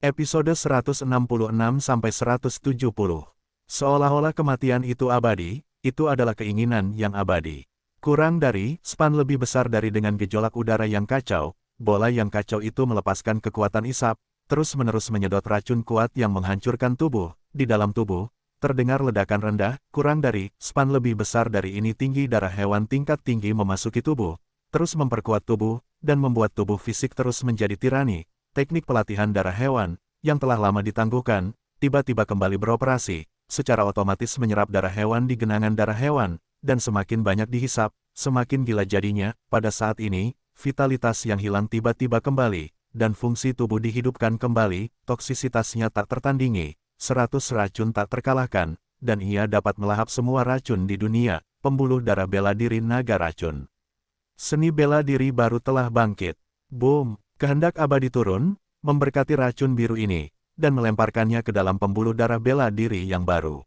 Episode 166-170. Seolah-olah kematian itu abadi, itu adalah keinginan yang abadi. Kurang dari, span lebih besar dari dengan gejolak udara yang kacau, bola yang kacau itu melepaskan kekuatan isap, terus-menerus menyedot racun kuat yang menghancurkan tubuh. Di dalam tubuh, terdengar ledakan rendah, kurang dari, span lebih besar dari ini tinggi darah hewan tingkat tinggi memasuki tubuh, terus memperkuat tubuh, dan membuat tubuh fisik terus menjadi tirani. Teknik pelatihan darah hewan, yang telah lama ditangguhkan, tiba-tiba kembali beroperasi, secara otomatis menyerap darah hewan di genangan darah hewan, dan semakin banyak dihisap, semakin gila jadinya. Pada saat ini, vitalitas yang hilang tiba-tiba kembali, dan fungsi tubuh dihidupkan kembali, toksisitasnya tak tertandingi, 100 racun tak terkalahkan, dan ia dapat melahap semua racun di dunia. Pembuluh darah bela diri naga racun. Seni bela diri baru telah bangkit. Boom! Kehendak abadi turun, memberkati racun biru ini, dan melemparkannya ke dalam pembuluh darah bela diri yang baru.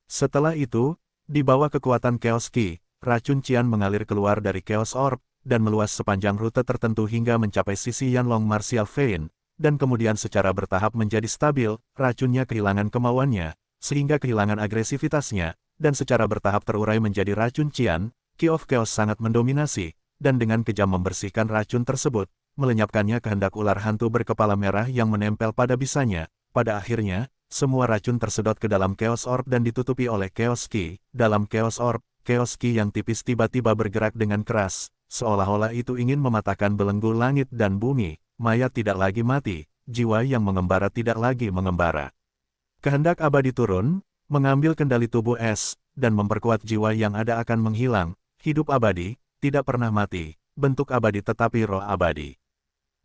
Setelah itu, di bawah kekuatan Chaos Ki, racun Qian mengalir keluar dari Chaos Orb, dan meluas sepanjang rute tertentu hingga mencapai sisi Yanlong Martial Vein, dan kemudian secara bertahap menjadi stabil, racunnya kehilangan kemauannya, sehingga kehilangan agresivitasnya, dan secara bertahap terurai menjadi racun Qian. Ki of Chaos sangat mendominasi, dan dengan kejam membersihkan racun tersebut, melenyapkannya kehendak ular hantu berkepala merah yang menempel pada bisanya. Pada akhirnya, semua racun tersedot ke dalam Chaos Orb dan ditutupi oleh Chaos Ki. Dalam Chaos Orb, Chaos Ki yang tipis tiba-tiba bergerak dengan keras, seolah-olah itu ingin mematahkan belenggu langit dan bumi. Mayat tidak lagi mati, jiwa yang mengembara tidak lagi mengembara. Kehendak abadi turun, mengambil kendali tubuh es, dan memperkuat jiwa yang ada akan menghilang. Hidup abadi, tidak pernah mati, bentuk abadi tetapi roh abadi.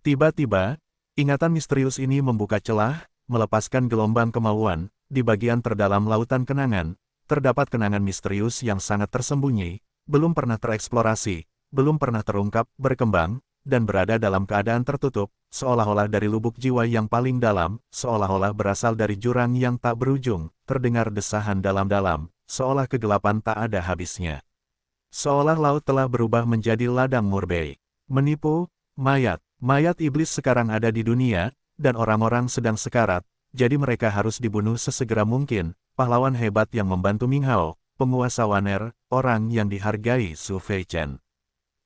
Tiba-tiba, ingatan misterius ini membuka celah, melepaskan gelombang kemauan. Di bagian terdalam lautan kenangan, terdapat kenangan misterius yang sangat tersembunyi, belum pernah tereksplorasi, belum pernah terungkap, berkembang, dan berada dalam keadaan tertutup, seolah-olah dari lubuk jiwa yang paling dalam, seolah-olah berasal dari jurang yang tak berujung. Terdengar desahan dalam-dalam, seolah kegelapan tak ada habisnya. Seolah laut telah berubah menjadi ladang murbei. Menipu, mayat. Mayat iblis sekarang ada di dunia, dan orang-orang sedang sekarat, jadi mereka harus dibunuh sesegera mungkin. Pahlawan hebat yang membantu Ming Hao, penguasa Waner, orang yang dihargai Su Feichen.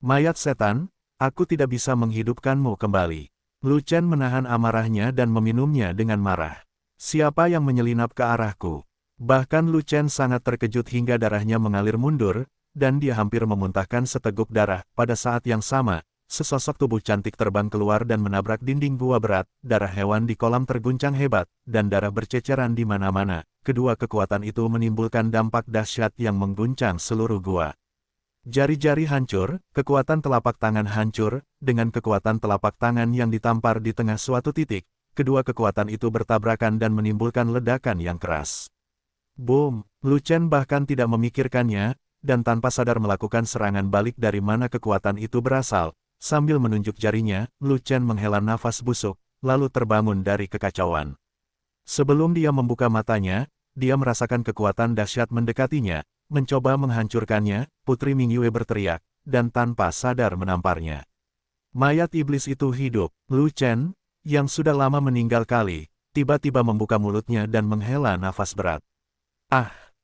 Mayat setan, aku tidak bisa menghidupkanmu kembali. Lu Chen menahan amarahnya dan meminumnya dengan marah. Siapa yang menyelinap ke arahku? Bahkan Lu Chen sangat terkejut hingga darahnya mengalir mundur, dan dia hampir memuntahkan seteguk darah. Pada saat yang sama, sesosok tubuh cantik terbang keluar dan menabrak dinding gua berat. Darah hewan di kolam terguncang hebat, dan darah berceceran di mana-mana. Kedua kekuatan itu menimbulkan dampak dahsyat yang mengguncang seluruh gua. Jari-jari hancur, kekuatan telapak tangan hancur, dengan kekuatan telapak tangan yang ditampar di tengah suatu titik. Kedua kekuatan itu bertabrakan dan menimbulkan ledakan yang keras. Boom! Lu Chen bahkan tidak memikirkannya, dan tanpa sadar melakukan serangan balik dari mana kekuatan itu berasal. Sambil menunjuk jarinya, Lu Chen menghela nafas busuk, lalu terbangun dari kekacauan. Sebelum dia membuka matanya, dia merasakan kekuatan dahsyat mendekatinya, mencoba menghancurkannya. Putri Ming Yue berteriak, dan tanpa sadar menamparnya. Mayat iblis itu hidup. Lu Chen, yang sudah lama meninggal kali, tiba-tiba membuka mulutnya dan menghela nafas berat.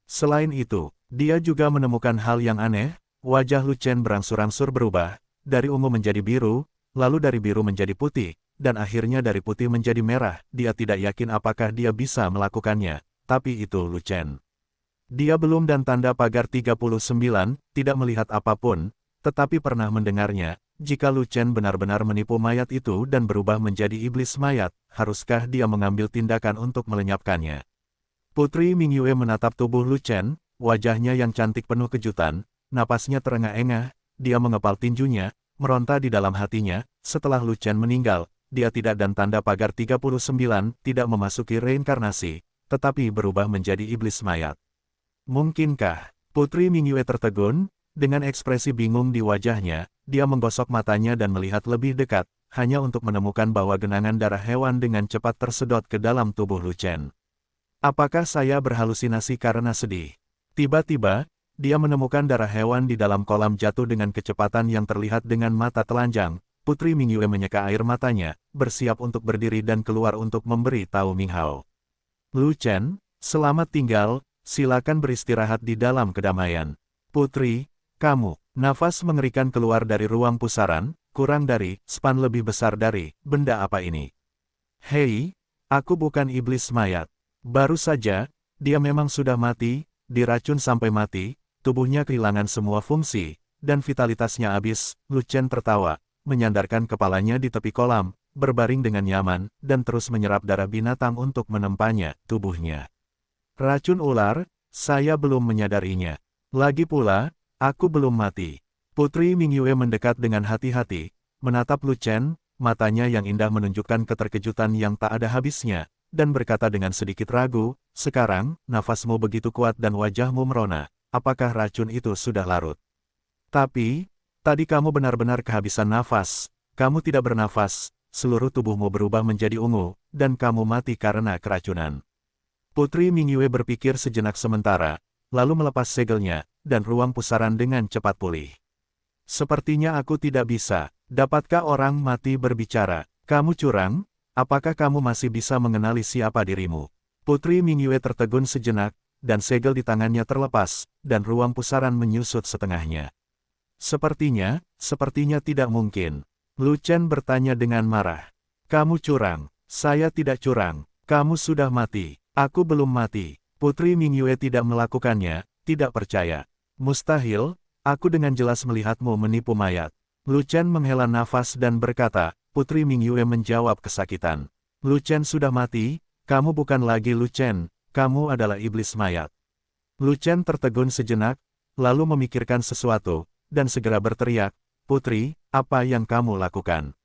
Selain itu, dia juga menemukan hal yang aneh. Wajah Lu Chen berangsur-angsur berubah, dari ungu menjadi biru, lalu dari biru menjadi putih, dan akhirnya dari putih menjadi merah. Dia tidak yakin apakah dia bisa melakukannya, tapi itu Lu Chen. Dia belum dan tanda pagar 39, tidak melihat apapun, tetapi pernah mendengarnya. Jika Lu Chen benar-benar menipu mayat itu dan berubah menjadi iblis mayat, haruskah dia mengambil tindakan untuk melenyapkannya? Putri Ming Yue menatap tubuh Lu Chen, wajahnya yang cantik penuh kejutan, napasnya terengah-engah. Dia mengepal tinjunya, meronta di dalam hatinya. Setelah Lu Chen meninggal, dia tidak dan tanda pagar 39, tidak memasuki reinkarnasi, tetapi berubah menjadi iblis mayat. Mungkinkah? Putri Ming Yue tertegun, dengan ekspresi bingung di wajahnya, dia menggosok matanya dan melihat lebih dekat, hanya untuk menemukan bahwa genangan darah hewan dengan cepat tersedot ke dalam tubuh Lu Chen. Apakah saya berhalusinasi karena sedih? Tiba-tiba, dia menemukan darah hewan di dalam kolam jatuh dengan kecepatan yang terlihat dengan mata telanjang. Putri Mingyue menyeka air matanya, bersiap untuk berdiri dan keluar untuk memberi tahu Minghao. Lu Chen, selamat tinggal, silakan beristirahat di dalam kedamaian. Putri, kamu, nafas mengerikan keluar dari ruang pusaran, kurang dari, span lebih besar dari, benda apa ini? Hei, aku bukan iblis mayat. Baru saja, dia memang sudah mati, diracun sampai mati, tubuhnya kehilangan semua fungsi, dan vitalitasnya habis. Lu Chen tertawa, menyandarkan kepalanya di tepi kolam, berbaring dengan nyaman, dan terus menyerap darah binatang untuk menempanya, tubuhnya. Racun ular, saya belum menyadarinya. Lagi pula, aku belum mati. Putri Mingyue mendekat dengan hati-hati, menatap Lu Chen, matanya yang indah menunjukkan keterkejutan yang tak ada habisnya, dan berkata dengan sedikit ragu, sekarang, nafasmu begitu kuat dan wajahmu merona, apakah racun itu sudah larut? Tapi, tadi kamu benar-benar kehabisan nafas, kamu tidak bernafas, seluruh tubuhmu berubah menjadi ungu, dan kamu mati karena keracunan. Putri Mingyue berpikir sejenak sementara, lalu melepas segelnya, dan ruang pusaran dengan cepat pulih. Sepertinya aku tidak bisa, dapatkah orang mati berbicara? Kamu curang? Apakah kamu masih bisa mengenali siapa dirimu? Putri Mingyue tertegun sejenak, dan segel di tangannya terlepas, dan ruang pusaran menyusut setengahnya. Sepertinya tidak mungkin. Lu Chen bertanya dengan marah. Kamu curang. Saya tidak curang. Kamu sudah mati. Aku belum mati. Putri Mingyue tidak melakukannya, tidak percaya. Mustahil, aku dengan jelas melihatmu menipu mayat. Lu Chen menghela nafas dan berkata, Putri Mingyue menjawab kesakitan. Lu Chen sudah mati, kamu bukan lagi Lu Chen, kamu adalah iblis mayat. Lu Chen tertegun sejenak, lalu memikirkan sesuatu, dan segera berteriak, Putri, apa yang kamu lakukan?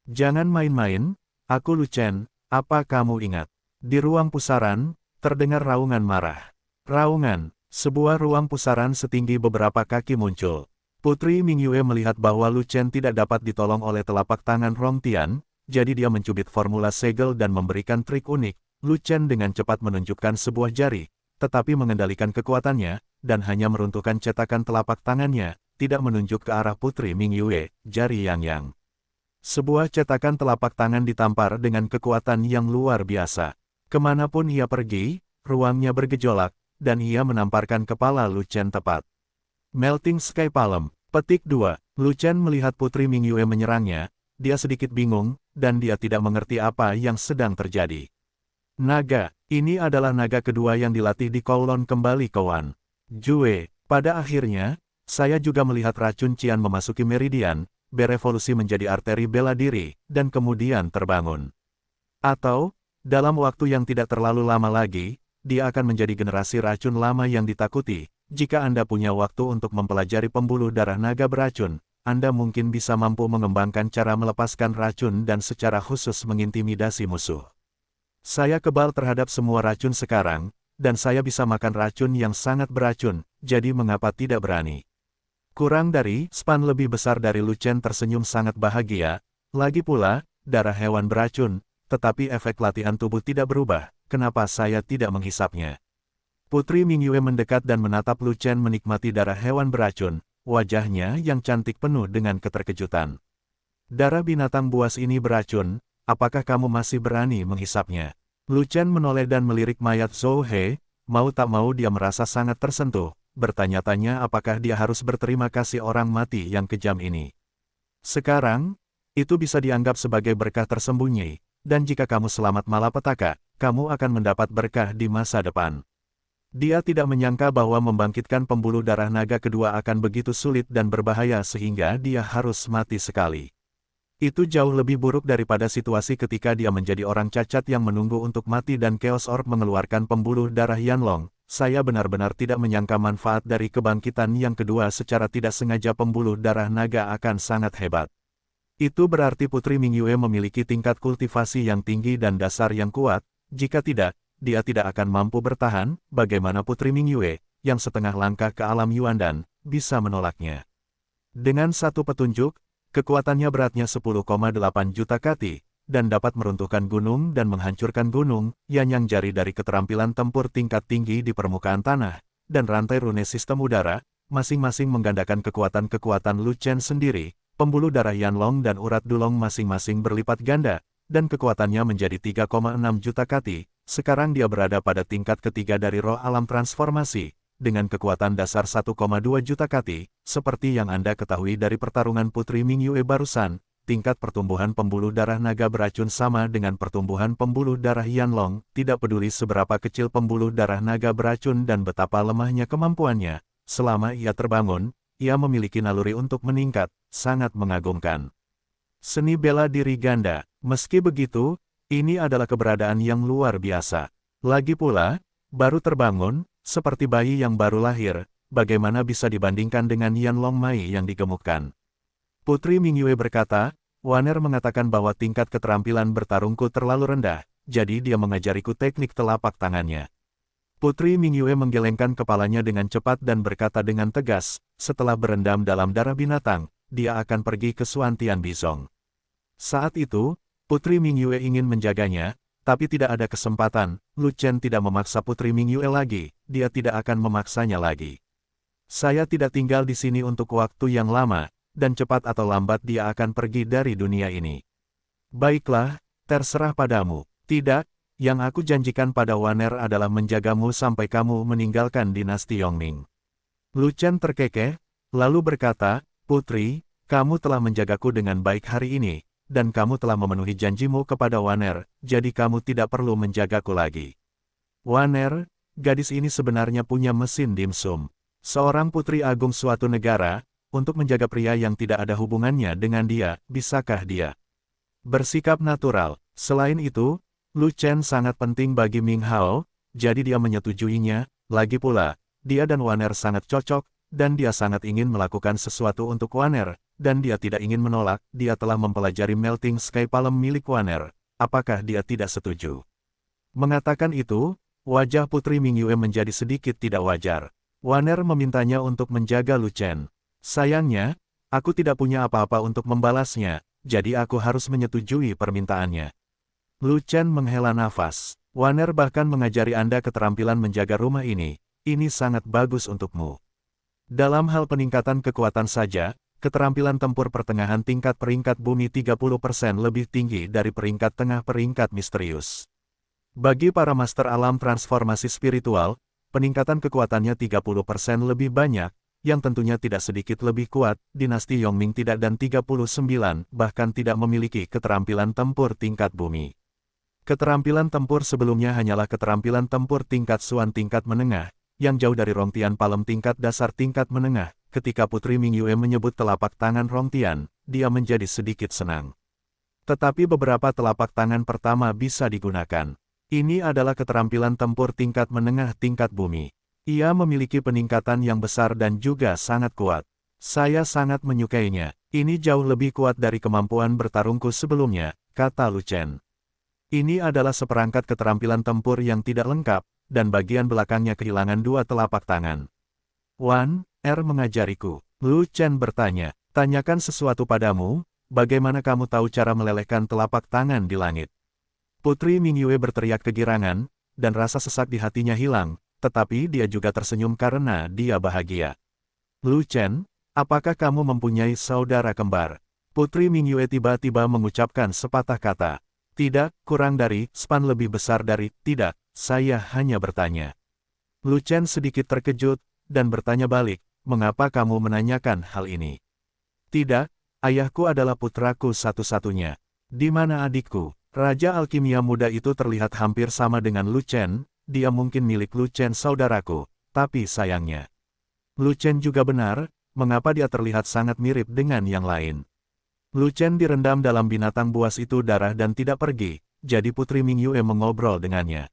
Jangan main-main, aku Lu Chen, apa kamu ingat? Di ruang pusaran, terdengar raungan marah. Raungan, sebuah ruang pusaran setinggi beberapa kaki muncul. Putri Mingyue melihat bahwa Lu Chen tidak dapat ditolong oleh telapak tangan Rong Tian, jadi dia mencubit formula segel dan memberikan trik unik. Lu Chen dengan cepat menunjukkan sebuah jari, tetapi mengendalikan kekuatannya, dan hanya meruntuhkan cetakan telapak tangannya, tidak menunjuk ke arah Putri Mingyue, jari Yang. Sebuah cetakan telapak tangan ditampar dengan kekuatan yang luar biasa. Kemanapun ia pergi, ruangnya bergejolak, dan ia menamparkan kepala Lu Chen tepat. Melting Sky Palm, petik 2. Lu Chen melihat Putri Mingyue menyerangnya, dia sedikit bingung, dan dia tidak mengerti apa yang sedang terjadi. Naga, ini adalah naga kedua yang dilatih di Kowloon kembali ke Wan Jue. Pada akhirnya, saya juga melihat racun Qian memasuki meridian, berevolusi menjadi arteri bela diri, dan kemudian terbangun. Atau, dalam waktu yang tidak terlalu lama lagi, dia akan menjadi generasi racun lama yang ditakuti. Jika Anda punya waktu untuk mempelajari pembuluh darah naga beracun, Anda mungkin bisa mampu mengembangkan cara melepaskan racun dan secara khusus mengintimidasi musuh. Saya kebal terhadap semua racun sekarang, dan saya bisa makan racun yang sangat beracun, jadi mengapa tidak berani? Kurang dari span lebih besar dari Lu Chen tersenyum sangat bahagia, lagi pula, darah hewan beracun, tetapi efek latihan tubuh tidak berubah, kenapa saya tidak menghisapnya? Putri Mingyue mendekat dan menatap Lu Chen menikmati darah hewan beracun, wajahnya yang cantik penuh dengan keterkejutan. Darah binatang buas ini beracun, apakah kamu masih berani menghisapnya? Lu Chen menoleh dan melirik mayat Zhou He, mau tak mau dia merasa sangat tersentuh, bertanya-tanya apakah dia harus berterima kasih orang mati yang kejam ini. Sekarang, itu bisa dianggap sebagai berkah tersembunyi, dan jika kamu selamat malapetaka, kamu akan mendapat berkah di masa depan. Dia tidak menyangka bahwa membangkitkan pembuluh darah naga kedua akan begitu sulit dan berbahaya sehingga dia harus mati sekali. Itu jauh lebih buruk daripada situasi ketika dia menjadi orang cacat yang menunggu untuk mati dan Chaos Orb mengeluarkan pembuluh darah Yanlong. Saya benar-benar tidak menyangka manfaat dari kebangkitan yang kedua secara tidak sengaja pembuluh darah naga akan sangat hebat. Itu berarti Putri Mingyue memiliki tingkat kultivasi yang tinggi dan dasar yang kuat, jika tidak, dia tidak akan mampu bertahan. Bagaimana Putri Mingyue, yang setengah langkah ke alam Yuandan, bisa menolaknya? Dengan satu petunjuk, kekuatannya beratnya 10,8 juta kati, dan dapat meruntuhkan gunung dan menghancurkan gunung, yang jari dari keterampilan tempur tingkat tinggi di permukaan tanah, dan rantai rune sistem udara, masing-masing menggandakan kekuatan-kekuatan Lu Chen sendiri. pembuluh darah Yanlong dan urat Dulong masing-masing berlipat ganda, dan kekuatannya menjadi 3,6 juta kati. Sekarang dia berada pada tingkat ketiga dari roh alam transformasi, dengan kekuatan dasar 1,2 juta kati, seperti yang Anda ketahui dari pertarungan Putri Mingyue barusan. Tingkat pertumbuhan pembuluh darah naga beracun sama dengan pertumbuhan pembuluh darah Yanlong, tidak peduli seberapa kecil pembuluh darah naga beracun dan betapa lemahnya kemampuannya. Selama ia terbangun, ia memiliki naluri untuk meningkat, sangat mengagumkan. Seni bela diri ganda. Meski begitu, ini adalah keberadaan yang luar biasa. Lagi pula, baru terbangun, seperti bayi yang baru lahir, bagaimana bisa dibandingkan dengan Yanlong Mai yang digemukkan. Putri Mingyue berkata, Waner mengatakan bahwa tingkat keterampilan bertarungku terlalu rendah, jadi dia mengajariku teknik telapak tangannya. Putri Mingyue menggelengkan kepalanya dengan cepat dan berkata dengan tegas, setelah berendam dalam darah binatang, dia akan pergi ke Suantian Bizong. Saat itu, Putri Mingyue ingin menjaganya, tapi tidak ada kesempatan. Lu Chen tidak memaksa Putri Mingyue lagi, dia tidak akan memaksanya lagi. Saya tidak tinggal di sini untuk waktu yang lama, dan cepat atau lambat dia akan pergi dari dunia ini. Baiklah, terserah padamu. Tidak, yang aku janjikan pada Waner adalah menjagamu sampai kamu meninggalkan dinasti Yongning. Lu Chen terkekeh, lalu berkata, Putri, kamu telah menjagaku dengan baik hari ini, dan kamu telah memenuhi janjimu kepada Waner, jadi kamu tidak perlu menjagaku lagi. Waner, gadis ini sebenarnya punya mesin dimsum. Seorang putri agung suatu negara, untuk menjaga pria yang tidak ada hubungannya dengan dia, bisakah dia bersikap natural? Selain itu, Lu Chen sangat penting bagi Ming Hao, jadi dia menyetujuinya. Lagi pula, dia dan Waner sangat cocok, dan dia sangat ingin melakukan sesuatu untuk Waner, dan dia tidak ingin menolak. Dia telah mempelajari Melting Sky Palm milik Waner. Apakah dia tidak setuju? Mengatakan itu, wajah Putri Mingyue menjadi sedikit tidak wajar. Waner memintanya untuk menjaga Lu Chen. Sayangnya, aku tidak punya apa-apa untuk membalasnya, jadi aku harus menyetujui permintaannya. Lu Chen menghela nafas. Waner bahkan mengajari Anda keterampilan menjaga rumah ini sangat bagus untukmu. Dalam hal peningkatan kekuatan saja, keterampilan tempur pertengahan tingkat peringkat bumi 30% lebih tinggi dari peringkat tengah peringkat misterius. Bagi para master alam transformasi spiritual, peningkatan kekuatannya 30% lebih banyak, yang tentunya tidak sedikit lebih kuat. Dinasti Yongming tidak dan 39 bahkan tidak memiliki keterampilan tempur tingkat bumi. Keterampilan tempur sebelumnya hanyalah keterampilan tempur tingkat Suan tingkat menengah, yang jauh dari Rongtian Palem tingkat dasar tingkat menengah. Ketika Putri Mingyue menyebut telapak tangan Rongtian, dia menjadi sedikit senang. Tetapi beberapa telapak tangan pertama bisa digunakan. Ini adalah keterampilan tempur tingkat menengah tingkat bumi. Ia memiliki peningkatan yang besar dan juga sangat kuat. Saya sangat menyukainya. Ini jauh lebih kuat dari kemampuan bertarungku sebelumnya, kata Lu Chen. Ini adalah seperangkat keterampilan tempur yang tidak lengkap, dan bagian belakangnya kehilangan dua telapak tangan. Wan, mengajariku. Lu Chen bertanya, tanyakan sesuatu padamu, bagaimana kamu tahu cara melelehkan telapak tangan di langit? Putri Mingyue berteriak kegirangan, dan rasa sesak di hatinya hilang. Tetapi dia juga tersenyum karena dia bahagia. Lu Chen, apakah kamu mempunyai saudara kembar? Putri Mingyue tiba-tiba mengucapkan sepatah kata. Tidak, kurang dari, span lebih besar dari, tidak, saya hanya bertanya. Lu Chen sedikit terkejut, dan bertanya balik, mengapa kamu menanyakan hal ini? Tidak, ayahku adalah putraku satu-satunya. Di mana adikku? Raja alkimia muda itu terlihat hampir sama dengan Lu Chen. Dia mungkin milik Lu Chen saudaraku, tapi sayangnya. Lu Chen juga benar, mengapa dia terlihat sangat mirip dengan yang lain. Lu Chen direndam dalam binatang buas itu darah dan tidak pergi, jadi Putri Mingyue mengobrol dengannya.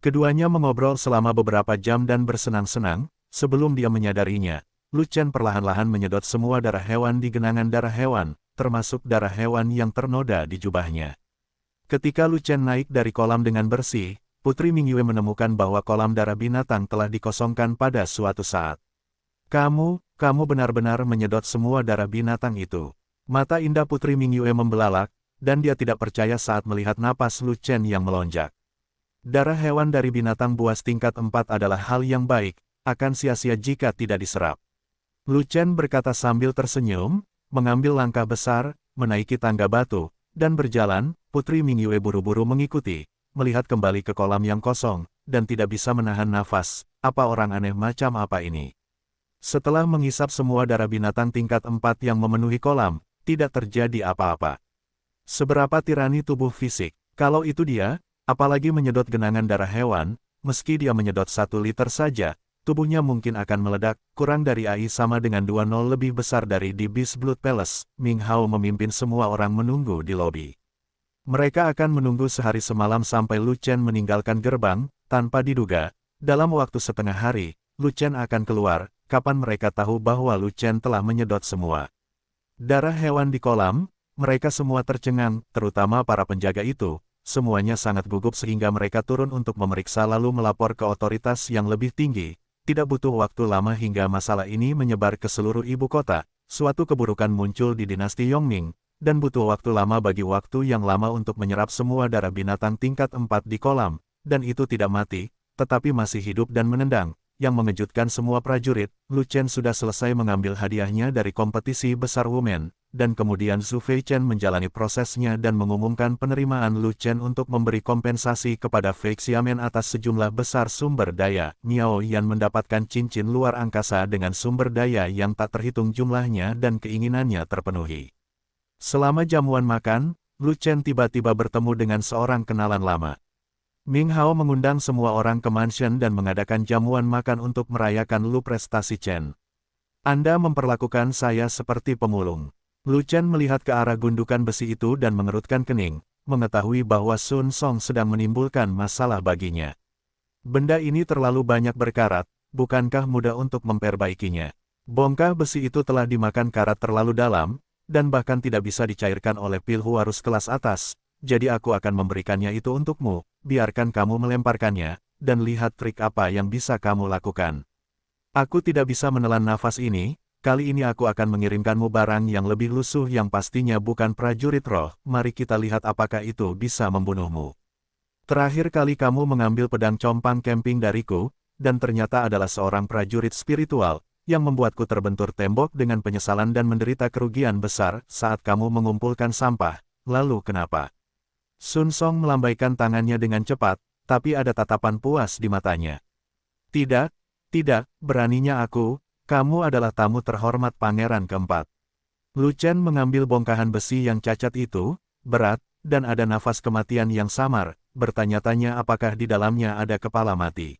Keduanya mengobrol selama beberapa jam dan bersenang-senang. Sebelum dia menyadarinya, Lu Chen perlahan-lahan menyedot semua darah hewan di genangan darah hewan, termasuk darah hewan yang ternoda di jubahnya. Ketika Lu Chen naik dari kolam dengan bersih, Putri Mingyue menemukan bahwa kolam darah binatang telah dikosongkan pada suatu saat. Kamu benar-benar menyedot semua darah binatang itu. Mata indah Putri Mingyue membelalak, dan dia tidak percaya saat melihat napas Lu Chen yang melonjak. Darah hewan dari binatang buas tingkat 4 adalah hal yang baik, akan sia-sia jika tidak diserap. Lu Chen berkata sambil tersenyum, mengambil langkah besar, menaiki tangga batu, dan berjalan. Putri Mingyue buru-buru mengikuti, melihat kembali ke kolam yang kosong, dan tidak bisa menahan nafas. Apa orang aneh macam apa ini? Setelah menghisap semua darah binatang tingkat 4 yang memenuhi kolam, tidak terjadi apa-apa. Seberapa tirani tubuh fisik, kalau itu dia, apalagi menyedot genangan darah hewan, meski dia menyedot 1 liter saja, tubuhnya mungkin akan meledak. Kurang dari AI sama dengan 2-0 lebih besar dari di Beast Blood Palace. Ming Hao memimpin semua orang menunggu di lobi. Mereka akan menunggu sehari semalam sampai Lu Chen meninggalkan gerbang. Tanpa diduga, dalam waktu setengah hari, Lu Chen akan keluar. Kapan mereka tahu bahwa Lu Chen telah menyedot semua darah hewan di kolam? Mereka semua tercengang, terutama para penjaga itu. Semuanya sangat gugup sehingga mereka turun untuk memeriksa lalu melapor ke otoritas yang lebih tinggi. Tidak butuh waktu lama hingga masalah ini menyebar ke seluruh ibu kota. Suatu keburukan muncul di dinasti Yongming, dan butuh waktu lama bagi waktu yang lama untuk menyerap semua darah binatang tingkat 4 di kolam, dan itu tidak mati, tetapi masih hidup dan menendang. Yang mengejutkan semua prajurit, Lu Chen sudah selesai mengambil hadiahnya dari kompetisi besar Women, dan kemudian Zhu Feichen menjalani prosesnya dan mengumumkan penerimaan Lu Chen untuk memberi kompensasi kepada Fei Xiamen atas sejumlah besar sumber daya. Miao Yan mendapatkan cincin luar angkasa dengan sumber daya yang tak terhitung jumlahnya dan keinginannya terpenuhi. Selama jamuan makan, Lu Chen tiba-tiba bertemu dengan seorang kenalan lama. Ming Hao mengundang semua orang ke mansion dan mengadakan jamuan makan untuk merayakan Lu prestasi Chen. Anda memperlakukan saya seperti pemulung. Lu Chen melihat ke arah gundukan besi itu dan mengerutkan kening, mengetahui bahwa Sun Song sedang menimbulkan masalah baginya. Benda ini terlalu banyak berkarat, bukankah mudah untuk memperbaikinya? Bongkah besi itu telah dimakan karat terlalu dalam, dan bahkan tidak bisa dicairkan oleh Pilhuarus kelas atas, jadi aku akan memberikannya itu untukmu, biarkan kamu melemparkannya, dan lihat trik apa yang bisa kamu lakukan. Aku tidak bisa menelan nafas ini, kali ini aku akan mengirimkanmu barang yang lebih lusuh yang pastinya bukan prajurit roh, mari kita lihat apakah itu bisa membunuhmu. Terakhir kali kamu mengambil pedang compang camping dariku, dan ternyata adalah seorang prajurit spiritual, yang membuatku terbentur tembok dengan penyesalan dan menderita kerugian besar saat kamu mengumpulkan sampah. Lalu kenapa? Sun Song melambaikan tangannya dengan cepat, tapi ada tatapan puas di matanya. Tidak, beraninya aku, kamu adalah tamu terhormat pangeran keempat. Lu Chen mengambil bongkahan besi yang cacat itu, berat, dan ada nafas kematian yang samar, bertanya-tanya apakah di dalamnya ada kepala mati.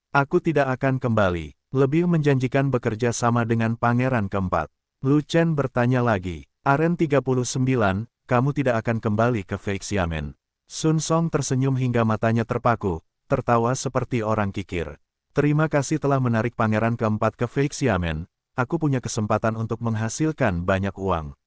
Aku tidak akan kembali. Lebih menjanjikan bekerja sama dengan pangeran keempat. Lu Chen bertanya lagi, Aren 39, kamu tidak akan kembali ke Fei Xiamen. Sun Song tersenyum hingga matanya terpaku, tertawa seperti orang kikir. Terima kasih telah menarik pangeran keempat ke Fei Xiamen, aku punya kesempatan untuk menghasilkan banyak uang.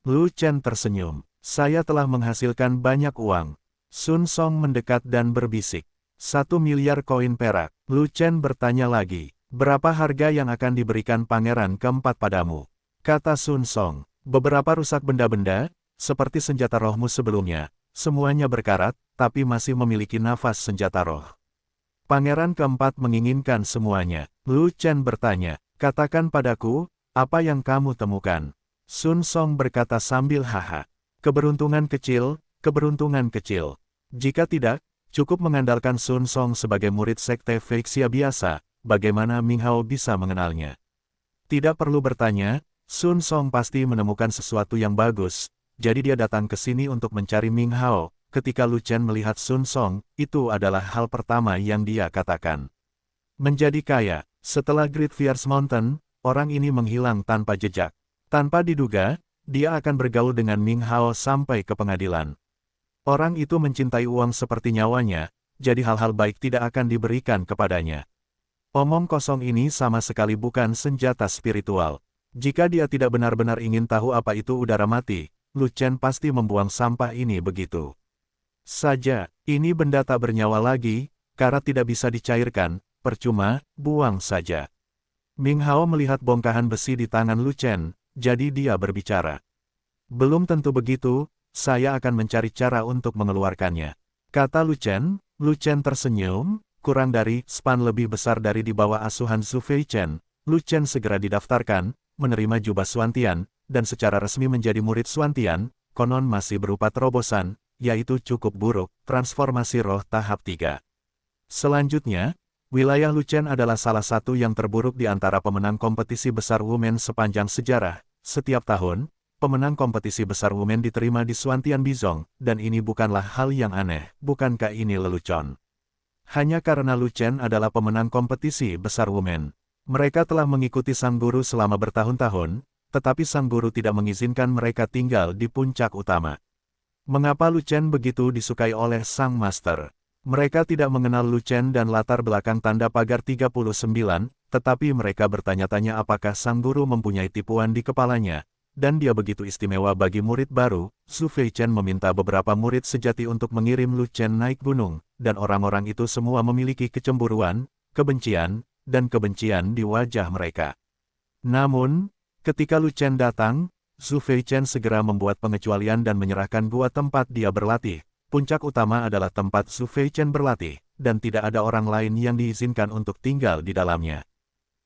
Lu Chen tersenyum, saya telah menghasilkan banyak uang. Sun Song mendekat dan berbisik, 1 miliar koin perak. Lu Chen bertanya lagi. Berapa harga yang akan diberikan pangeran keempat padamu? Kata Sun Song, beberapa rusak benda-benda, seperti senjata rohmu sebelumnya, semuanya berkarat, tapi masih memiliki nafas senjata roh. Pangeran keempat menginginkan semuanya. Lu Chen bertanya, katakan padaku, apa yang kamu temukan? Sun Song berkata sambil haha, keberuntungan kecil, keberuntungan kecil. Jika tidak, cukup mengandalkan Sun Song sebagai murid sekte Feixia biasa. Bagaimana Ming Hao bisa mengenalnya? Tidak perlu bertanya, Sun Song pasti menemukan sesuatu yang bagus, jadi dia datang ke sini untuk mencari Ming Hao. Ketika Lu Chen melihat Sun Song, itu adalah hal pertama yang dia katakan. Menjadi kaya, setelah Great Fierce Mountain, orang ini menghilang tanpa jejak. Tanpa diduga, dia akan bergaul dengan Ming Hao sampai ke pengadilan. Orang itu mencintai uang seperti nyawanya, jadi hal-hal baik tidak akan diberikan kepadanya. Omong kosong ini sama sekali bukan senjata spiritual. Jika dia tidak benar-benar ingin tahu apa itu udara mati, Lu Chen pasti membuang sampah ini begitu saja. Ini benda tak bernyawa lagi, karat tidak bisa dicairkan, percuma, buang saja. Ming Hao melihat bongkahan besi di tangan Lu Chen, jadi dia berbicara. Belum tentu begitu, saya akan mencari cara untuk mengeluarkannya. Kata Lu Chen tersenyum. Kurang dari span lebih besar dari di bawah asuhan Zhu Feichen, Lu Chen segera didaftarkan, menerima jubah Suantian, dan secara resmi menjadi murid Suantian, konon masih berupa terobosan, yaitu cukup buruk, transformasi roh tahap 3. Selanjutnya, wilayah Luchen adalah salah satu yang terburuk di antara pemenang kompetisi besar Women sepanjang sejarah. Setiap tahun, pemenang kompetisi besar Women diterima di Suantian Bizong, dan ini bukanlah hal yang aneh, bukankah ini lelucon? Hanya karena Luchen adalah pemenang kompetisi besar Women. Mereka telah mengikuti sang guru selama bertahun-tahun, tetapi sang guru tidak mengizinkan mereka tinggal di puncak utama. Mengapa Luchen begitu disukai oleh sang master? Mereka tidak mengenal Luchen dan latar belakang tanda pagar 39, tetapi mereka bertanya-tanya apakah sang guru mempunyai tipuan di kepalanya, dan dia begitu istimewa bagi murid baru. Zhu Feichen meminta beberapa murid sejati untuk mengirim Luchen naik gunung, dan orang-orang itu semua memiliki kecemburuan, kebencian, dan kebencian di wajah mereka. Namun, ketika Luchen datang, Zhu Feichen segera membuat pengecualian dan menyerahkan gua tempat dia berlatih. Puncak utama adalah tempat Zhu Feichen berlatih, dan tidak ada orang lain yang diizinkan untuk tinggal di dalamnya.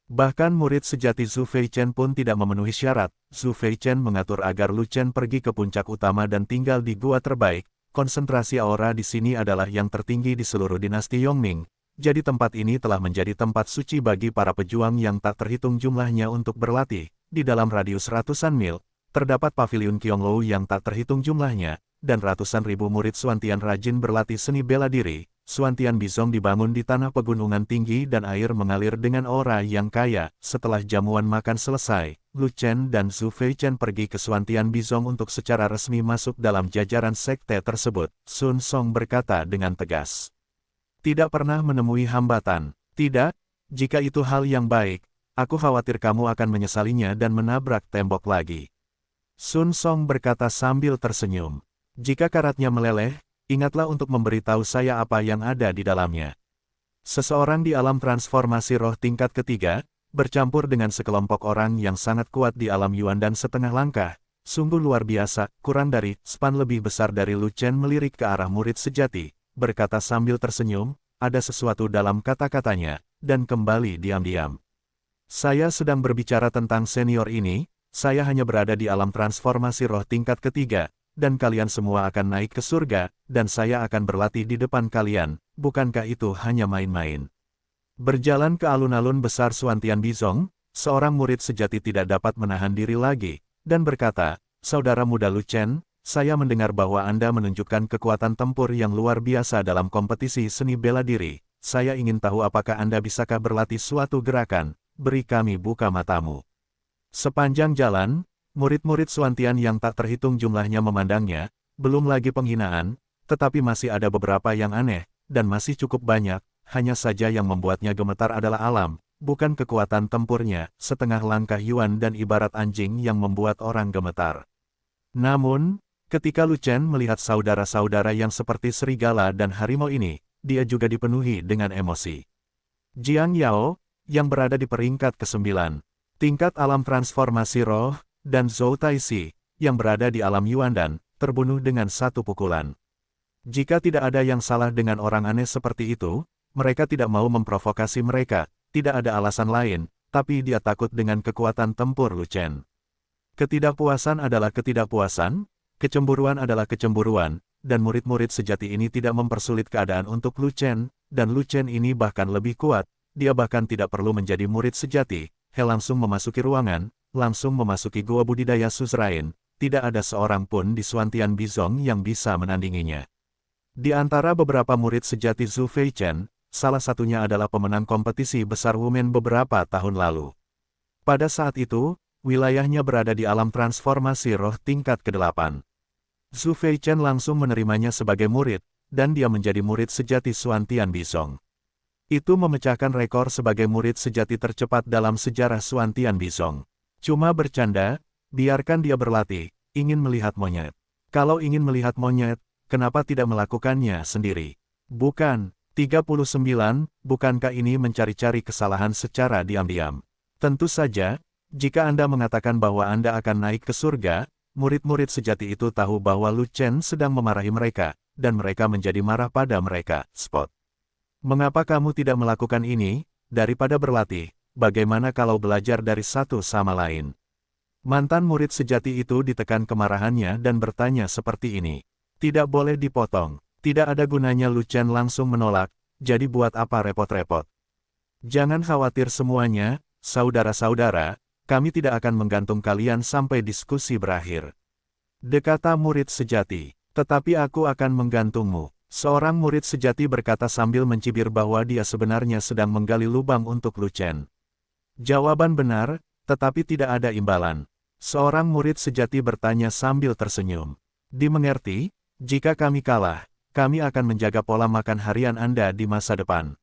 Bahkan murid sejati Zhu Feichen pun tidak memenuhi syarat. Zhu Feichen mengatur agar Luchen pergi ke puncak utama dan tinggal di gua terbaik. Konsentrasi aura di sini adalah yang tertinggi di seluruh dinasti Yongming. Jadi tempat ini telah menjadi tempat suci bagi para pejuang yang tak terhitung jumlahnya untuk berlatih. Di dalam radius ratusan mil, terdapat paviliun Qianglou yang tak terhitung jumlahnya, dan ratusan ribu murid Suantian rajin berlatih seni bela diri. Suantian Bizong dibangun di tanah pegunungan tinggi dan air mengalir dengan aura yang kaya. Setelah jamuan makan selesai, Luchen dan Zhu Feichen pergi ke Suantian Bizong untuk secara resmi masuk dalam jajaran sekte tersebut. Sun Song berkata dengan tegas. Tidak pernah menemui hambatan. Tidak, jika itu hal yang baik, aku khawatir kamu akan menyesalinya dan menabrak tembok lagi. Sun Song berkata sambil tersenyum. Jika karatnya meleleh, ingatlah untuk memberitahu saya apa yang ada di dalamnya. Seseorang di alam transformasi roh tingkat ketiga, bercampur dengan sekelompok orang yang sangat kuat di alam Yuan dan setengah langkah, sungguh luar biasa, kurang dari span lebih besar dari Luchen melirik ke arah murid sejati, berkata sambil tersenyum, ada sesuatu dalam kata-katanya, dan kembali diam-diam. Saya sedang berbicara tentang senior ini, saya hanya berada di alam transformasi roh tingkat ketiga, dan kalian semua akan naik ke surga, dan saya akan berlatih di depan kalian, bukankah itu hanya main-main? Berjalan ke alun-alun besar Suantian Bizong, seorang murid sejati tidak dapat menahan diri lagi, dan berkata, Saudara muda Luchen, saya mendengar bahwa Anda menunjukkan kekuatan tempur yang luar biasa dalam kompetisi seni bela diri. Saya ingin tahu apakah Anda bisakah berlatih suatu gerakan, beri kami buka matamu. Sepanjang jalan, murid-murid Suantian yang tak terhitung jumlahnya memandangnya, belum lagi penghinaan, tetapi masih ada beberapa yang aneh, dan masih cukup banyak, hanya saja yang membuatnya gemetar adalah alam, bukan kekuatan tempurnya, setengah langkah Yuan dan ibarat anjing yang membuat orang gemetar. Namun, ketika Luchen melihat saudara-saudara yang seperti serigala dan harimau ini, dia juga dipenuhi dengan emosi. Jiang Yao, yang berada di peringkat ke-9, tingkat alam transformasi roh, dan Zhou Taixi, yang berada di alam Yuan dan terbunuh dengan satu pukulan. Jika tidak ada yang salah dengan orang aneh seperti itu, mereka tidak mau memprovokasi mereka, tidak ada alasan lain, tapi dia takut dengan kekuatan tempur Luchen. Ketidakpuasan adalah ketidakpuasan, kecemburuan adalah kecemburuan, dan murid-murid sejati ini tidak mempersulit keadaan untuk Luchen, dan Luchen ini bahkan lebih kuat, dia bahkan tidak perlu menjadi murid sejati, He langsung memasuki ruangan, langsung memasuki gua budidaya Suzerain, tidak ada seorang pun di Suantian Bizong yang bisa menandinginya. Di antara beberapa murid sejati Zhu Feichen, salah satunya adalah pemenang kompetisi besar Women beberapa tahun lalu. Pada saat itu, wilayahnya berada di alam transformasi roh tingkat ke-8. Zhu Feichen langsung menerimanya sebagai murid, dan dia menjadi murid sejati Suantian Bizong. Itu memecahkan rekor sebagai murid sejati tercepat dalam sejarah Suantian Bizong. Cuma bercanda, biarkan dia berlatih, ingin melihat monyet. Kalau ingin melihat monyet, kenapa tidak melakukannya sendiri? Bukan, 39, bukankah ini mencari-cari kesalahan secara diam-diam? Tentu saja, jika Anda mengatakan bahwa Anda akan naik ke surga, murid-murid sejati itu tahu bahwa Luchen sedang memarahi mereka, dan mereka menjadi marah pada mereka. Spot. Mengapa kamu tidak melakukan ini, daripada berlatih, bagaimana kalau belajar dari satu sama lain? Mantan murid sejati itu ditekan kemarahannya dan bertanya seperti ini. Tidak boleh dipotong. Tidak ada gunanya. Lu Chen langsung menolak, jadi buat apa repot-repot. Jangan khawatir semuanya, saudara-saudara, kami tidak akan menggantung kalian sampai diskusi berakhir. Dekata murid sejati, tetapi aku akan menggantungmu. Seorang murid sejati berkata sambil mencibir bahwa dia sebenarnya sedang menggali lubang untuk Lu Chen. Jawaban benar, tetapi tidak ada imbalan. Seorang murid sejati bertanya sambil tersenyum. Dimengerti, jika kami kalah, kami akan menjaga pola makan harian Anda di masa depan.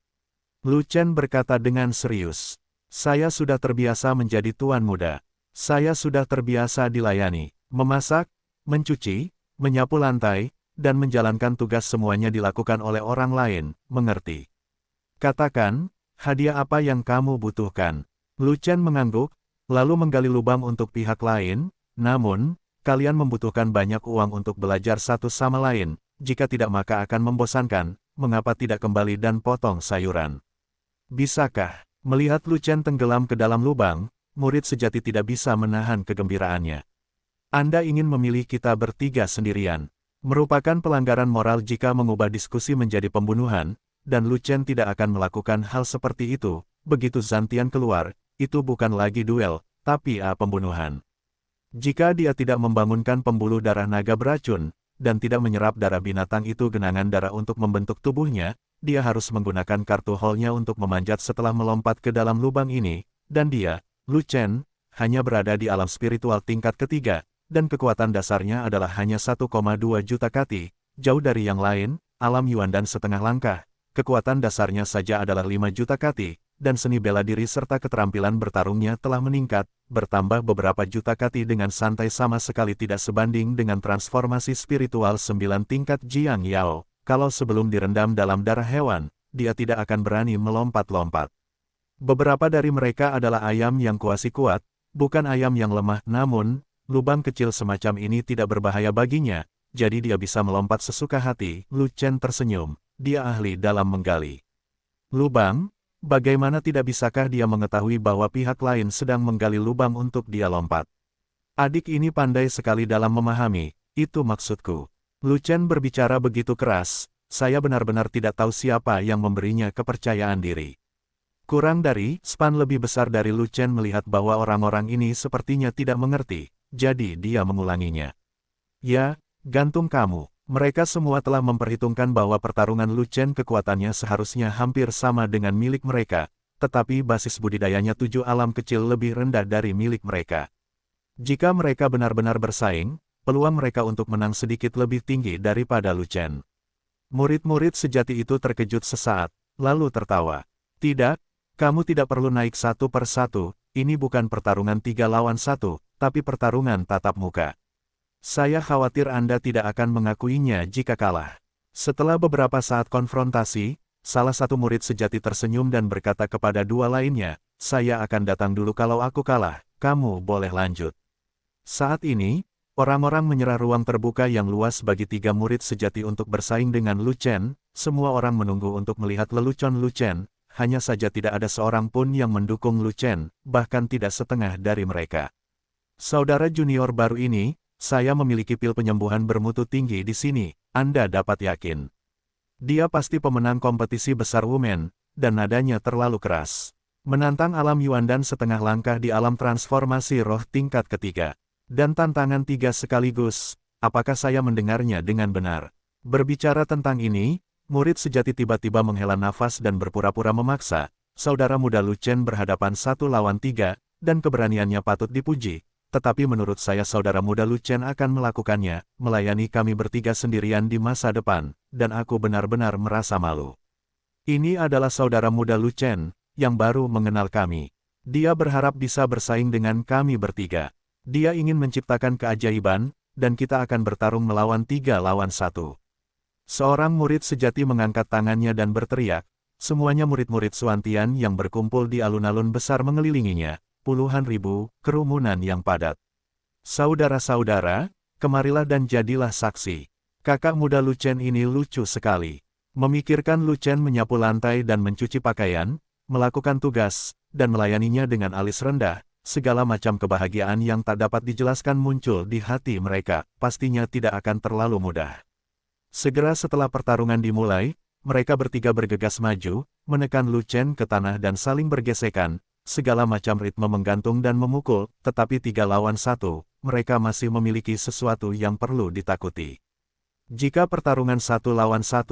Lu Chen berkata dengan serius. Saya sudah terbiasa menjadi tuan muda. Saya sudah terbiasa dilayani, memasak, mencuci, menyapu lantai, dan menjalankan tugas semuanya dilakukan oleh orang lain, mengerti? Katakan, hadiah apa yang kamu butuhkan? Lu Chen mengangguk, lalu menggali lubang untuk pihak lain, namun, kalian membutuhkan banyak uang untuk belajar satu sama lain, jika tidak maka akan membosankan, mengapa tidak kembali dan potong sayuran? Bisakah? Melihat Lu Chen tenggelam ke dalam lubang, murid sejati tidak bisa menahan kegembiraannya. Anda ingin memilih kita bertiga sendirian. Merupakan pelanggaran moral jika mengubah diskusi menjadi pembunuhan, dan Lu Chen tidak akan melakukan hal seperti itu. Begitu Zantian keluar, itu bukan lagi duel, tapi pembunuhan. Jika dia tidak membangunkan pembuluh darah naga beracun, dan tidak menyerap darah binatang itu genangan darah untuk membentuk tubuhnya, dia harus menggunakan kartu hall-nya untuk memanjat setelah melompat ke dalam lubang ini, dan dia, Lu Chen, hanya berada di alam spiritual tingkat ketiga, dan kekuatan dasarnya adalah hanya 1,2 juta kati, jauh dari yang lain, alam Yuan dan setengah langkah, kekuatan dasarnya saja adalah 5 juta kati, dan seni bela diri serta keterampilan bertarungnya telah meningkat, bertambah beberapa juta kati dengan santai sama sekali tidak sebanding dengan transformasi spiritual 9 tingkat Jiang Yao. Kalau sebelum direndam dalam darah hewan, dia tidak akan berani melompat-lompat. Beberapa dari mereka adalah ayam yang kuasi kuat, bukan ayam yang lemah, namun, lubang kecil semacam ini tidak berbahaya baginya, jadi dia bisa melompat sesuka hati. Lu Chen tersenyum, dia ahli dalam menggali lubang. Bagaimana tidak bisakah dia mengetahui bahwa pihak lain sedang menggali lubang untuk dia lompat? Adik ini pandai sekali dalam memahami, itu maksudku. Lu Chen berbicara begitu keras, saya benar-benar tidak tahu siapa yang memberinya kepercayaan diri. Kurang dari span lebih besar dari Lu Chen melihat bahwa orang-orang ini sepertinya tidak mengerti, jadi dia mengulanginya. Ya, gantung kamu. Mereka semua telah memperhitungkan bahwa pertarungan Lu Chen kekuatannya seharusnya hampir sama dengan milik mereka, tetapi basis budidayanya 7 alam kecil lebih rendah dari milik mereka. Jika mereka benar-benar bersaing, peluang mereka untuk menang sedikit lebih tinggi daripada Lu Chen. Murid-murid sejati itu terkejut sesaat, lalu tertawa. Tidak, kamu tidak perlu naik satu per satu, ini bukan pertarungan 3 lawan 1, tapi pertarungan tatap muka. Saya khawatir Anda tidak akan mengakuinya jika kalah. Setelah beberapa saat konfrontasi, salah satu murid sejati tersenyum dan berkata kepada dua lainnya, saya akan datang dulu kalau aku kalah, kamu boleh lanjut. Saat ini, orang-orang menyerah ruang terbuka yang luas bagi 3 murid sejati untuk bersaing dengan Lu Chen, semua orang menunggu untuk melihat lelucon Lu Chen, hanya saja tidak ada seorang pun yang mendukung Lu Chen, bahkan tidak setengah dari mereka. Saudara junior baru ini, saya memiliki pil penyembuhan bermutu tinggi di sini, Anda dapat yakin. Dia pasti pemenang kompetisi besar Women, dan nadanya terlalu keras. Menantang alam Yuan dan setengah langkah di alam transformasi roh tingkat ketiga. Dan tantangan 3 sekaligus, apakah saya mendengarnya dengan benar? Berbicara tentang ini, murid sejati tiba-tiba menghela nafas dan berpura-pura memaksa, saudara muda Lu Chen berhadapan 1 lawan 3, dan keberaniannya patut dipuji. Tetapi menurut saya saudara muda Lu Chen akan melakukannya, melayani kami bertiga sendirian di masa depan, dan aku benar-benar merasa malu. Ini adalah saudara muda Lu Chen, yang baru mengenal kami. Dia berharap bisa bersaing dengan kami bertiga. Dia ingin menciptakan keajaiban, dan kita akan bertarung melawan 3 lawan 1. Seorang murid sejati mengangkat tangannya dan berteriak, semuanya murid-murid Suantian yang berkumpul di alun-alun besar mengelilinginya. Puluhan ribu, kerumunan yang padat. Saudara-saudara, kemarilah dan jadilah saksi. Kakak muda Lu Chen ini lucu sekali. Memikirkan Lu Chen menyapu lantai dan mencuci pakaian, melakukan tugas, dan melayaninya dengan alis rendah, segala macam kebahagiaan yang tak dapat dijelaskan muncul di hati mereka, pastinya tidak akan terlalu mudah. Segera setelah pertarungan dimulai, mereka bertiga bergegas maju, menekan Lu Chen ke tanah dan saling bergesekan, segala macam ritme menggantung dan memukul, tetapi 3 lawan 1, mereka masih memiliki sesuatu yang perlu ditakuti. Jika pertarungan 1 lawan 1,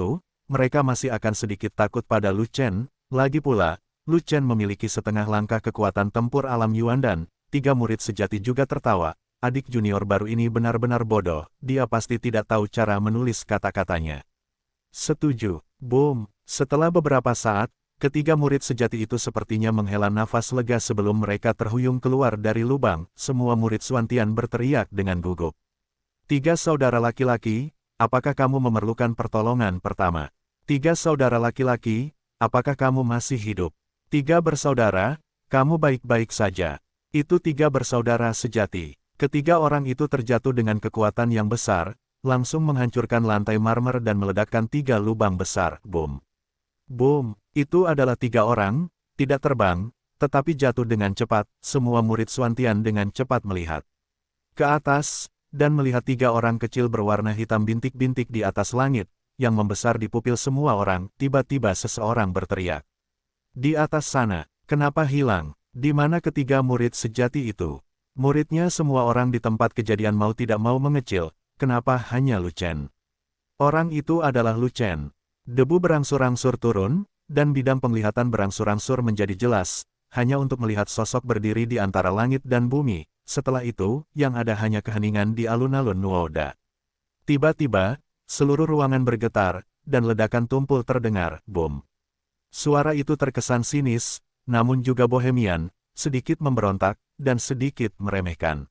mereka masih akan sedikit takut pada Lu Chen, lagi pula, Lu Chen memiliki setengah langkah kekuatan tempur alam Yuan dan 3 murid sejati juga tertawa, adik junior baru ini benar-benar bodoh, dia pasti tidak tahu cara menulis kata-katanya. Setuju, boom, setelah beberapa saat, ketiga murid sejati itu sepertinya menghela nafas lega sebelum mereka terhuyung keluar dari lubang, semua murid Xuantian berteriak dengan gugup. 3 saudara laki-laki, apakah kamu memerlukan pertolongan pertama? 3 saudara laki-laki, apakah kamu masih hidup? 3 bersaudara, kamu baik-baik saja. Itu 3 bersaudara sejati. Ketiga orang itu terjatuh dengan kekuatan yang besar, langsung menghancurkan lantai marmer dan meledakkan 3 lubang besar. Boom. Boom, itu adalah 3 orang, tidak terbang, tetapi jatuh dengan cepat, semua murid Xuantian dengan cepat melihat ke atas, dan melihat 3 orang kecil berwarna hitam bintik-bintik di atas langit, yang membesar di pupil semua orang, tiba-tiba seseorang berteriak. Di atas sana, kenapa hilang? Di mana ketiga murid sejati itu? Muridnya semua orang di tempat kejadian mau tidak mau mengecil, kenapa hanya Lu Chen? Orang itu adalah Lu Chen. Debu berangsur-angsur turun, dan bidang penglihatan berangsur-angsur menjadi jelas, hanya untuk melihat sosok berdiri di antara langit dan bumi. Setelah itu, yang ada hanya keheningan di alun-alun Nuoda. Tiba-tiba, seluruh ruangan bergetar, dan ledakan tumpul terdengar, boom. Suara itu terkesan sinis, namun juga bohemian, sedikit memberontak, dan sedikit meremehkan.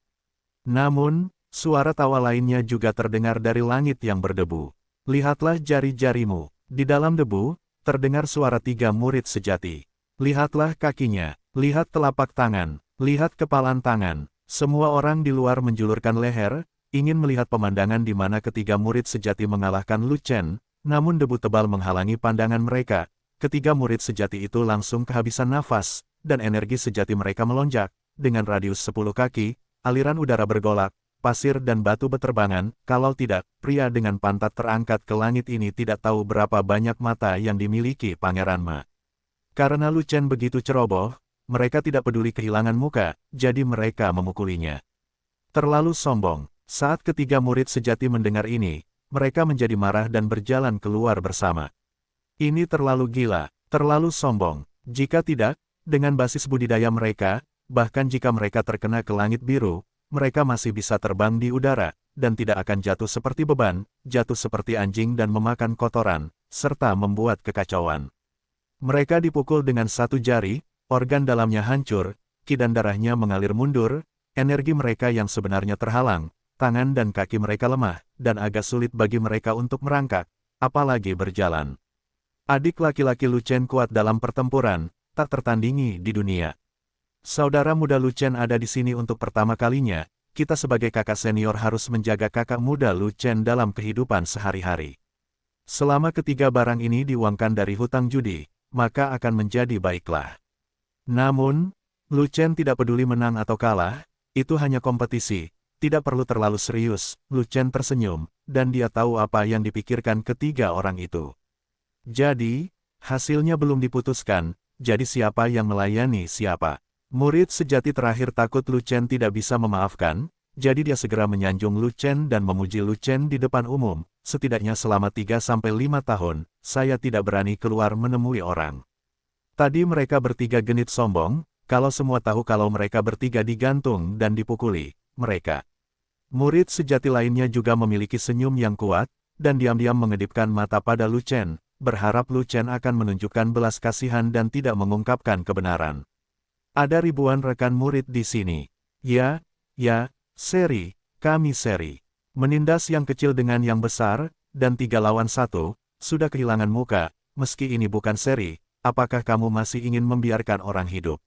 Namun, suara tawa lainnya juga terdengar dari langit yang berdebu. Lihatlah jari-jarimu. Di dalam debu, terdengar suara 3 murid sejati. Lihatlah kakinya, lihat telapak tangan, lihat kepalan tangan. Semua orang di luar menjulurkan leher, ingin melihat pemandangan di mana ketiga murid sejati mengalahkan Lu Chen, namun debu tebal menghalangi pandangan mereka. Ketiga murid sejati itu langsung kehabisan nafas, dan energi sejati mereka melonjak. Dengan radius 10 kaki, aliran udara bergolak, pasir dan batu beterbangan, kalau tidak, pria dengan pantat terangkat ke langit ini tidak tahu berapa banyak mata yang dimiliki Pangeran Ma. Karena Lu Chen begitu ceroboh, mereka tidak peduli kehilangan muka, jadi mereka memukulinya. Terlalu sombong. Saat ketiga murid sejati mendengar ini, mereka menjadi marah dan berjalan keluar bersama. Ini terlalu gila, terlalu sombong. Jika tidak, dengan basis budidaya mereka, bahkan jika mereka terkena ke langit biru, mereka masih bisa terbang di udara, dan tidak akan jatuh seperti beban, jatuh seperti anjing dan memakan kotoran, serta membuat kekacauan. Mereka dipukul dengan 1 jari, organ dalamnya hancur, ki dan darahnya mengalir mundur, energi mereka yang sebenarnya terhalang, tangan dan kaki mereka lemah, dan agak sulit bagi mereka untuk merangkak, apalagi berjalan. Adik laki-laki Lu Chen kuat dalam pertempuran, tak tertandingi di dunia. Saudara muda Lu Chen ada di sini untuk pertama kalinya, kita sebagai kakak senior harus menjaga kakak muda Lu Chen dalam kehidupan sehari-hari. Selama ketiga barang ini diuangkan dari hutang judi, maka akan menjadi baiklah. Namun, Lu Chen tidak peduli menang atau kalah, itu hanya kompetisi, tidak perlu terlalu serius. Lu Chen tersenyum, dan dia tahu apa yang dipikirkan ketiga orang itu. Jadi, hasilnya belum diputuskan, jadi siapa yang melayani siapa. Murid sejati terakhir takut Lu Chen tidak bisa memaafkan, jadi dia segera menyanjung Lu Chen dan memuji Lu Chen di depan umum. Setidaknya selama 3-5 tahun, saya tidak berani keluar menemui orang. Tadi mereka bertiga genit sombong, kalau semua tahu kalau mereka bertiga digantung dan dipukuli, mereka. Murid sejati lainnya juga memiliki senyum yang kuat, dan diam-diam mengedipkan mata pada Lu Chen, berharap Lu Chen akan menunjukkan belas kasihan dan tidak mengungkapkan kebenaran. Ada ribuan rekan murid di sini. Ya, seri, kami seri. Menindas yang kecil dengan yang besar, dan 3 lawan 1, sudah kehilangan muka, meski ini bukan seri. Apakah kamu masih ingin membiarkan orang hidup?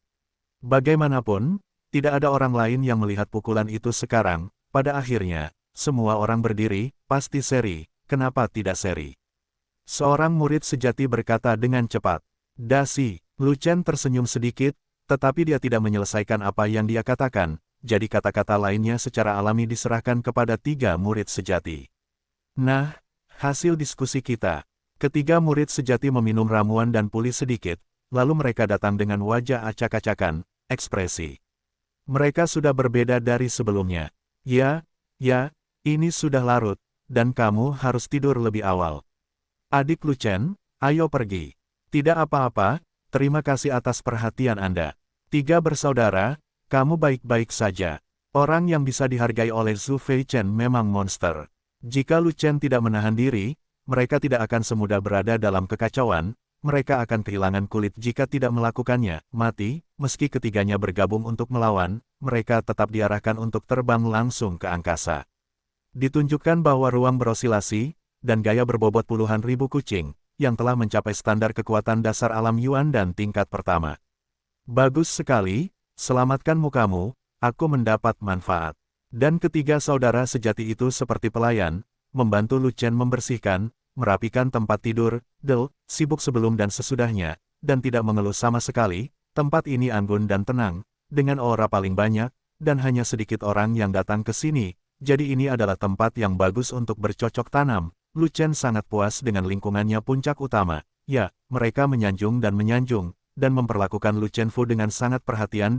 Bagaimanapun, tidak ada orang lain yang melihat pukulan itu sekarang. Pada akhirnya, semua orang berdiri, pasti seri, kenapa tidak seri? Seorang murid sejati berkata dengan cepat. Dasi, Lu Chen tersenyum sedikit, Tetapi dia tidak menyelesaikan apa yang dia katakan, jadi kata-kata lainnya secara alami diserahkan kepada 3 murid sejati. Nah, hasil diskusi kita. Ketiga murid sejati meminum ramuan dan pulih sedikit, lalu mereka datang dengan wajah acak-acakan, ekspresi. Mereka sudah berbeda dari sebelumnya. Ya, ini sudah larut, dan kamu harus tidur lebih awal. Adik Lucien, ayo pergi. Tidak apa-apa, terima kasih atas perhatian Anda. 3 bersaudara, kamu baik-baik saja. Orang yang bisa dihargai oleh Zhu Feichen memang monster. Jika Lucien tidak menahan diri, mereka tidak akan semudah berada dalam kekacauan, mereka akan kehilangan kulit jika tidak melakukannya, mati, meski ketiganya bergabung untuk melawan, mereka tetap diarahkan untuk terbang langsung ke angkasa. Ditunjukkan bahwa ruang berosilasi, dan gaya berbobot puluhan ribu kucing, yang telah mencapai standar kekuatan dasar alam Yuan dan tingkat pertama. Bagus sekali, selamatkan mukamu, aku mendapat manfaat. Dan ketiga saudara sejati itu seperti pelayan, membantu Lucien membersihkan, merapikan tempat tidur, sibuk sebelum dan sesudahnya, dan tidak mengeluh sama sekali, tempat ini anggun dan tenang, dengan aura paling banyak, dan hanya sedikit orang yang datang ke sini, jadi ini adalah tempat yang bagus untuk bercocok tanam. Lucien sangat puas dengan lingkungannya puncak utama. Ya, mereka menyanjung dan memperlakukan Lucien Fu dengan sangat perhatian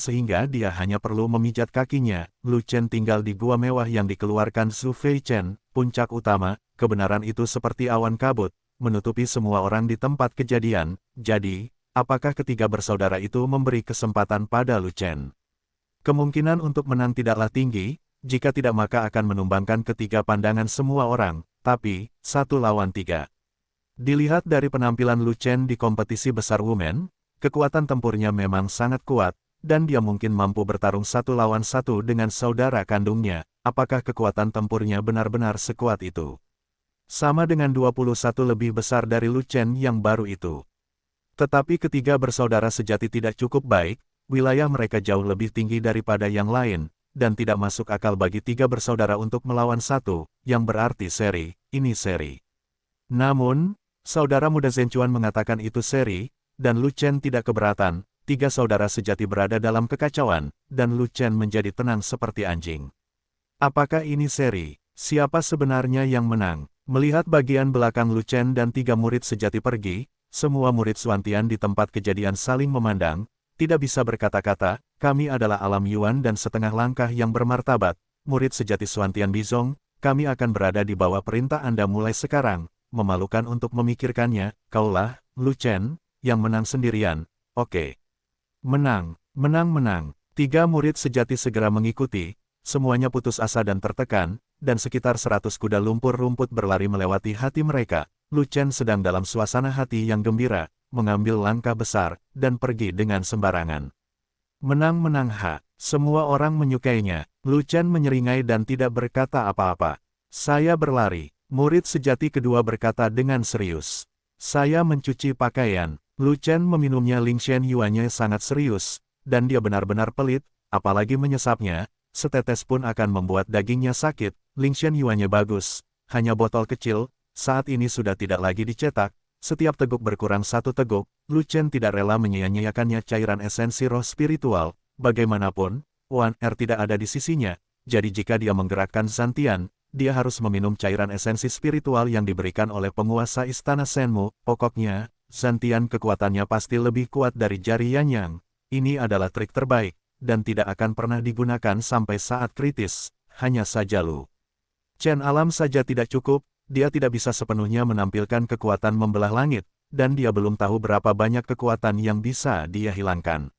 sehingga dia hanya perlu memijat kakinya. Lucien tinggal di gua mewah yang dikeluarkan Zhu Feichen, puncak utama, kebenaran itu seperti awan kabut, menutupi semua orang di tempat kejadian. Jadi, apakah ketiga bersaudara itu memberi kesempatan pada Lucien? Kemungkinan untuk menang tidaklah tinggi, jika tidak maka akan menumbangkan ketiga pandangan semua orang, tapi, 1 lawan 3. Dilihat dari penampilan Lucien di kompetisi besar Women, kekuatan tempurnya memang sangat kuat, dan dia mungkin mampu bertarung 1 lawan 1 dengan saudara kandungnya. Apakah kekuatan tempurnya benar-benar sekuat itu? Sama dengan 21 lebih besar dari Lucien yang baru itu. Tetapi ketiga bersaudara sejati tidak cukup baik, wilayah mereka jauh lebih tinggi daripada yang lain, dan tidak masuk akal bagi 3 bersaudara untuk melawan 1, yang berarti ini seri. Namun, saudara muda Zhenchuan mengatakan itu seri, dan Lucien tidak keberatan. 3 saudara sejati berada dalam kekacauan, dan Lucien menjadi tenang seperti anjing. Apakah ini seri? Siapa sebenarnya yang menang? Melihat bagian belakang Lucien dan 3 murid sejati pergi, semua murid Xuantian di tempat kejadian saling memandang, tidak bisa berkata-kata. Kami adalah alam Yuan dan setengah langkah yang bermartabat. Murid sejati Xuantian Bizong, kami akan berada di bawah perintah Anda mulai sekarang. Memalukan untuk memikirkannya, kaulah, Lucien, yang menang sendirian. Oke. Menang. 3 murid sejati segera mengikuti, semuanya putus asa dan tertekan, dan sekitar 100 kuda lumpur rumput berlari melewati hati mereka. Lucien sedang dalam suasana hati yang gembira, mengambil langkah besar, dan pergi dengan sembarangan. Menang, semua orang menyukainya. Lucien menyeringai dan tidak berkata apa-apa. Saya berlari. Murid sejati kedua berkata dengan serius. Saya mencuci pakaian. Lucien meminumnya Lingshen Yuannya sangat serius, dan dia benar-benar pelit, apalagi menyesapnya, setetes pun akan membuat dagingnya sakit. Lingshen Yuannya bagus, hanya botol kecil, saat ini sudah tidak lagi dicetak. Setiap teguk berkurang 1 teguk, Lucien tidak rela menyia-nyiakannya cairan esensi roh spiritual. Bagaimanapun, Wan Er tidak ada di sisinya, jadi jika dia menggerakkan Zantian, dia harus meminum cairan esensi spiritual yang diberikan oleh penguasa istana Shenmu. Pokoknya, Zantian kekuatannya pasti lebih kuat dari jari Yanyang. Ini adalah trik terbaik, dan tidak akan pernah digunakan sampai saat kritis, hanya saja Lu Chen alam saja tidak cukup. Dia tidak bisa sepenuhnya menampilkan kekuatan membelah langit, dan dia belum tahu berapa banyak kekuatan yang bisa dia hilangkan.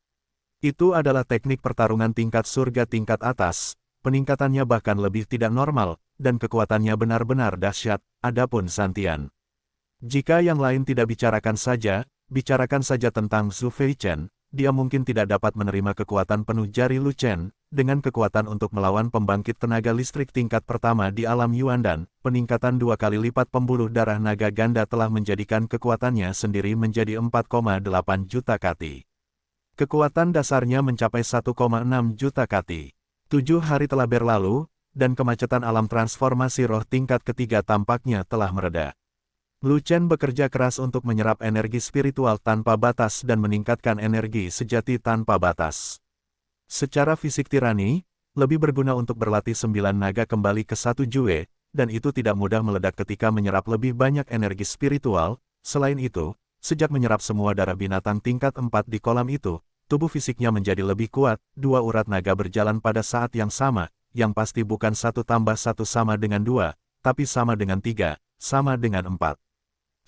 Itu adalah teknik pertarungan tingkat surga tingkat atas, peningkatannya bahkan lebih tidak normal, dan kekuatannya benar-benar dahsyat. Adapun Zantian, jika yang lain tidak bicarakan saja tentang Zhu Feichen, dia mungkin tidak dapat menerima kekuatan penuh jari Lucien, dengan kekuatan untuk melawan pembangkit tenaga listrik tingkat pertama di alam Yuan dan peningkatan 2 kali lipat pembuluh darah naga ganda telah menjadikan kekuatannya sendiri menjadi 4,8 juta kati. Kekuatan dasarnya mencapai 1,6 juta kati. 7 hari telah berlalu, dan kemacetan alam transformasi roh tingkat ketiga tampaknya telah mereda. Lu Chen bekerja keras untuk menyerap energi spiritual tanpa batas dan meningkatkan energi sejati tanpa batas. Secara fisik tirani, lebih berguna untuk berlatih 9 naga kembali ke 1 Jue, dan itu tidak mudah meledak ketika menyerap lebih banyak energi spiritual. Selain itu, sejak menyerap semua darah binatang tingkat 4 di kolam itu, tubuh fisiknya menjadi lebih kuat. 2 urat naga berjalan pada saat yang sama, yang pasti bukan 1 tambah 1 sama dengan 2, tapi sama dengan 3, sama dengan 4.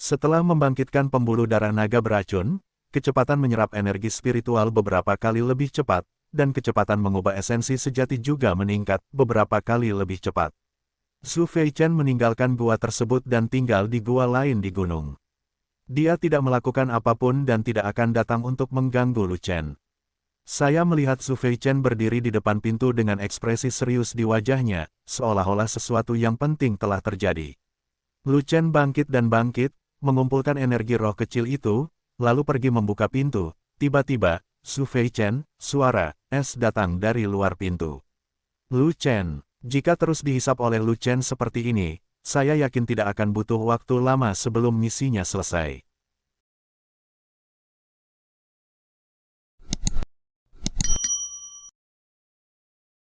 Setelah membangkitkan pembuluh darah naga beracun, kecepatan menyerap energi spiritual beberapa kali lebih cepat, dan kecepatan mengubah esensi sejati juga meningkat beberapa kali lebih cepat. Zhu Feichen meninggalkan gua tersebut dan tinggal di gua lain di gunung. Dia tidak melakukan apapun dan tidak akan datang untuk mengganggu Lu Chen. Saya melihat Zhu Feichen berdiri di depan pintu dengan ekspresi serius di wajahnya, seolah-olah sesuatu yang penting telah terjadi. Lu Chen bangkit dan bangkit, mengumpulkan energi roh kecil itu, lalu pergi membuka pintu. Tiba-tiba, Zhu Feichen, suara es datang dari luar pintu. Lu Chen, jika terus dihisap oleh Lu Chen seperti ini, saya yakin tidak akan butuh waktu lama sebelum misinya selesai.